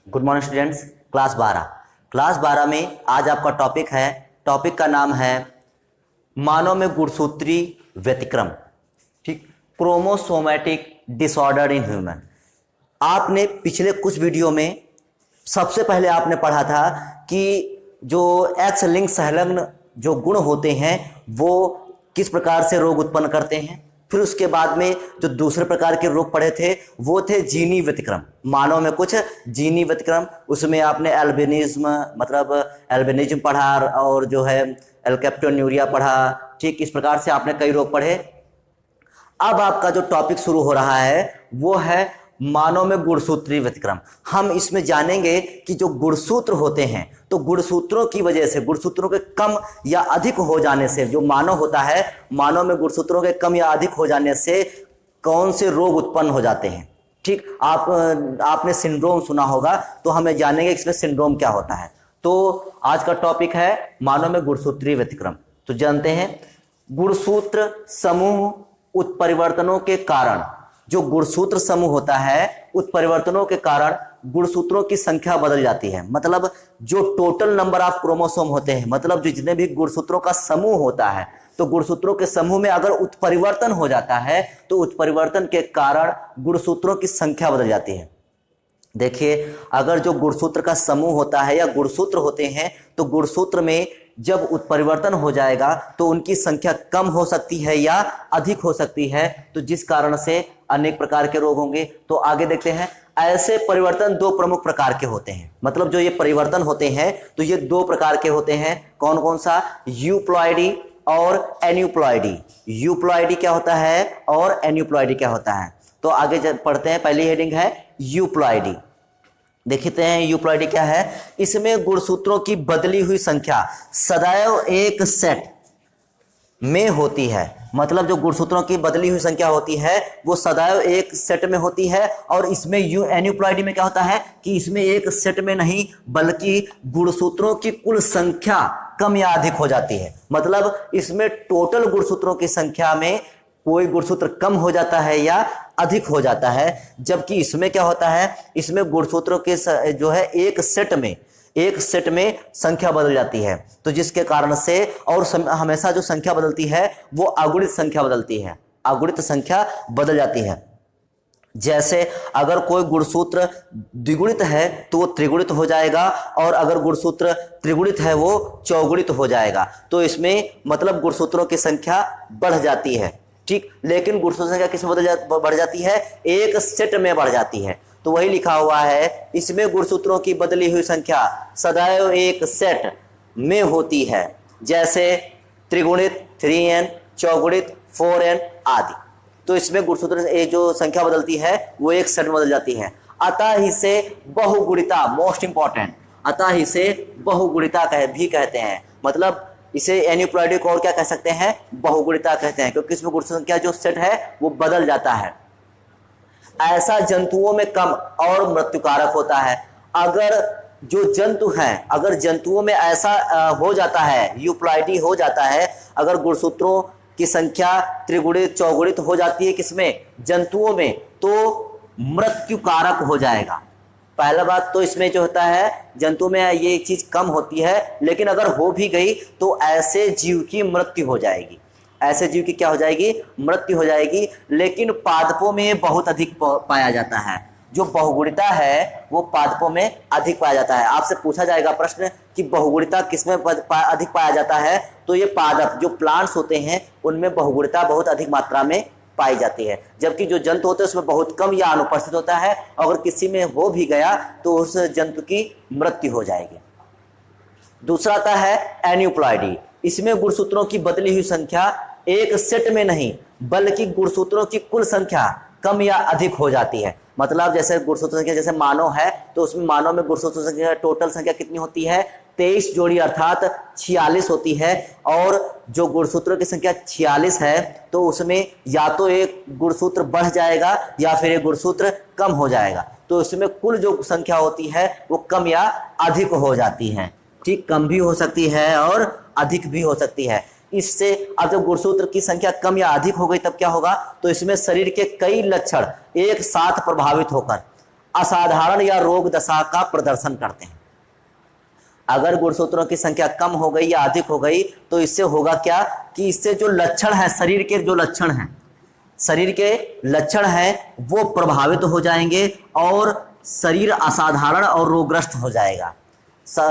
Good morning students. Class 12 में आज आपका टॉपिक का नाम है मानव में गुणसूत्री व्यतिक्रम। ठीक, क्रोमोसोमैटिक डिसऑर्डर इन ह्यूमन। आपने पिछले कुछ वीडियो में सबसे पहले आपने पढ़ा था कि जो एक्स लिंक संलग्न जो गुण होते हैं वो किस प्रकार से रोग उत्पन्न करते हैं। फिर उसके बाद में जो दूसरे प्रकार के रोग पढ़े थे वो थे जीनी व्यतिक्रम। मानव में कुछ जीनी व्यतिक्रम, उसमें आपने एल्बिनिज्म पढ़ा और जो है एल्केप्टोन्यूरिया पढ़ा। ठीक, इस प्रकार से आपने कई रोग पढ़े। अब आपका जो टॉपिक शुरू हो रहा है वो है मानव में गुणसूत्री व्यतिक्रम। हम इसमें जानेंगे कि जो गुणसूत्र होते हैं तो गुणसूत्रों की वजह से, गुणसूत्रों के कम या अधिक हो जाने से, जो मानव होता है, मानव में गुणसूत्रों के कम या अधिक हो जाने से कौन से रोग उत्पन्न हो जाते हैं। ठीक, आपने सिंड्रोम सुना होगा, तो हमें जानेंगे इसमें सिंड्रोम क्या होता है। तो आज का टॉपिक है मानव में गुणसूत्री व्यतिक्रम। तो जानते हैं गुणसूत्र समूह उत्परिवर्तनों के कारण, जो गुणसूत्र समूह होता है उत्परिवर्तनों के कारण गुणसूत्रों की संख्या बदल जाती है। मतलब जो टोटल नंबर ऑफ क्रोमोसोम होते हैं, मतलब जो जितने भी गुणसूत्रों का समूह होता है, तो गुणसूत्रों के समूह में अगर उत्परिवर्तन हो जाता है तो उत्परिवर्तन के कारण गुणसूत्रों की संख्या बदल जाती है। देखिए, अगर जो गुणसूत्र का समूह होता है या गुणसूत्र होते हैं तो गुणसूत्र में जब उत्परिवर्तन हो जाएगा तो उनकी संख्या कम हो सकती है या अधिक हो सकती है, तो जिस कारण से अनेक प्रकार के रोग होंगे। तो आगे देखते हैं, ऐसे परिवर्तन दो प्रमुख प्रकार के होते हैं। मतलब जो ये परिवर्तन होते हैं तो ये दो प्रकार के होते हैं। कौन कौन सा? यूप्लॉइडी और एन्यूप्लॉइडी। यूप्लॉइडी क्या होता है और एन्यूप्लॉइडी क्या होता है, तो आगे पढ़ते हैं। पहली हेडिंग है यूप्लॉइडी। देखते हैं यूप्लॉइडी क्या है। इसमें गुणसूत्रों की बदली हुई संख्या सदैव एक सेट में होती है। मतलब जो गुणसूत्रों की बदली हुई संख्या होती है वो सदैव एक सेट में होती है। और इसमें एन्यूप्लॉइडी में क्या होता है कि इसमें एक सेट में नहीं बल्कि गुणसूत्रों की कुल संख्या कम या अधिक हो जाती है। मतलब इसमें टोटल गुणसूत्रों की संख्या में कोई गुणसूत्र कम हो जाता है या अधिक हो जाता है, जबकि इसमें क्या होता है, इसमें गुणसूत्रों के जो है एक सेट में संख्या बदल जाती है। तो जिसके कारण से, और हमेशा जो संख्या बदलती है वो अगुणित संख्या बदलती है, अगुणित संख्या बदल जाती है। जैसे अगर कोई गुणसूत्र द्विगुणित है तो वो त्रिगुणित हो जाएगा, और अगर गुणसूत्र त्रिगुणित है वो चौगुणित हो जाएगा। तो इसमें मतलब गुणसूत्रों की संख्या बढ़ जाती है। ठीक, लेकिन गुणसूत्र संख्या किस में बढ़ जाती है? एक सेट में बढ़ जाती है। तो वही लिखा हुआ है, इसमें गुणसूत्रों की बदली हुई संख्या सदैव एक सेट में होती है। जैसे त्रिगुणित 3n, चौगुणित 4n आदि। तो इसमें गुणसूत्र ये जो संख्या बदलती है वो एक सेट में बदल जाती है। अतः इसे बहुगुणिता, मोस्ट इंपॉर्टेंट, अतः इसे बहुगुणिता भी कहते हैं। मतलब इसे एन्यूप्लॉइडी को और क्या कह सकते हैं? बहुगुणिता कहते हैं, क्योंकि इसमें गुणसूत्र संख्या जो सेट है वो बदल जाता है। ऐसा जंतुओं में कम और मृत्युकारक होता है। अगर जो जंतु हैं, अगर जंतुओं में ऐसा हो जाता है, यूप्लॉइडी हो जाता है, अगर गुणसूत्रों की संख्या त्रिगुणित चौगुणित हो जाती है किसमें? जंतुओं में, तो मृत्युकारक हो जाएगा। पहला बात तो इसमें जो होता है जंतु में ये एक चीज कम होती है, लेकिन अगर हो भी गई तो ऐसे जीव की मृत्यु हो जाएगी। ऐसे जीव की क्या हो जाएगी? मृत्यु हो जाएगी। लेकिन पादपों में बहुत अधिक पाया जाता है। जो बहुगुणिता है वो पादपों में अधिक पाया जाता है। आपसे पूछा जाएगा प्रश्न कि बहुगुणिता किसमें अधिक पाया जाता है, तो ये पादप जो प्लांट्स होते हैं उनमें बहुगुणिता बहुत अधिक मात्रा में पाई जाती है। जबकि जो जंतु होते हैं उसमें बहुत कम या अनुपस्थित होता है। अगर किसी में हो भी गया तो उस जंतु की मृत्यु हो जाएगी। दूसरा आता है एन्यूप्लॉइडी। इसमें गुणसूत्रों की बदली हुई संख्या एक सेट में नहीं बल्कि गुणसूत्रों की कुल संख्या कम या अधिक हो जाती है। मतलब जैसे गुणसूत्र संख्या, जैसे मानव है तो उसमें मानव में गुणसूत्र संख्या टोटल संख्या कितनी होती है? 23 जोड़ी अर्थात 46 होती है। और जो गुणसूत्रों की संख्या 46 है तो उसमें या तो एक गुणसूत्र बढ़ जाएगा या फिर एक गुणसूत्र कम हो जाएगा। तो इसमें कुल जो संख्या होती है वो कम या अधिक हो जाती है। ठीक, कम भी हो सकती है और अधिक भी हो सकती है। इससे अब जब गुणसूत्र की संख्या कम या अधिक हो गई तब क्या होगा? तो इसमें शरीर के कई लक्षण एक साथ प्रभावित होकर असाधारण या रोग दशा का प्रदर्शन करते हैं। अगर गुणसूत्रों की संख्या कम हो गई या अधिक हो गई तो इससे होगा क्या कि इससे जो लक्षण है, शरीर के जो लक्षण हैं, शरीर के लक्षण हैं वो प्रभावित हो जाएंगे और शरीर असाधारण और रोगग्रस्त हो जाएगा।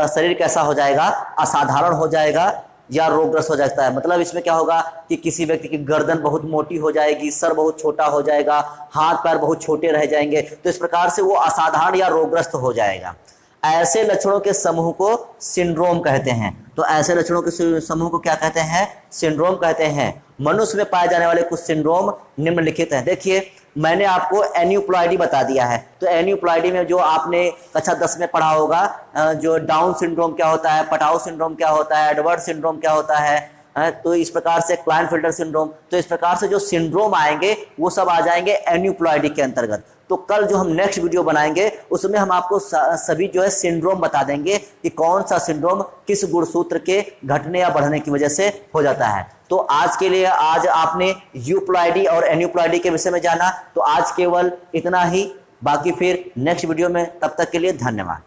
शरीर कैसा हो जाएगा? असाधारण हो जाएगा या रोगग्रस्त हो जाता है। मतलब इसमें क्या होगा कि किसी व्यक्ति की गर्दन बहुत मोटी हो जाएगी, सर बहुत छोटा हो जाएगा, हाथ पैर बहुत छोटे रह जाएंगे, तो इस प्रकार से वो असाधारण या रोगग्रस्त हो जाएगा। ऐसे लक्षणों के समूह को सिंड्रोम कहते हैं। तो ऐसे लक्षणों के समूह को क्या कहते हैं? सिंड्रोम कहते हैं। मनुष्य में पाए जाने वाले कुछ सिंड्रोम निम्नलिखित हैं। देखिए, मैंने आपको एन्यूप्लॉयडी बता दिया है। तो एन्यूप्लॉयडी में जो आपने कक्षा 10 में पढ़ा होगा, जो डाउन सिंड्रोम क्या होता है, पटाउ सिंड्रोम क्या होता है, एडवर्ड सिंड्रोम क्या होता है, तो इस प्रकार से क्लाइनफिल्टर सिंड्रोम, तो इस प्रकार से जो सिंड्रोम आएंगे वो सब आ जाएंगे एन्यूप्लॉयडी के अंतर्गत। तो कल जो हम नेक्स्ट वीडियो बनाएंगे उसमें हम आपको सभी जो है सिंड्रोम बता देंगे कि कौन सा सिंड्रोम किस गुणसूत्र के घटने या बढ़ने की वजह से हो जाता है। तो आज के लिए, आज आपने यूप्लॉयडी और एन्यूप्लॉयडी के विषय में जाना, तो आज केवल इतना ही। बाकी फिर नेक्स्ट वीडियो में, तब तक के लिए धन्यवाद।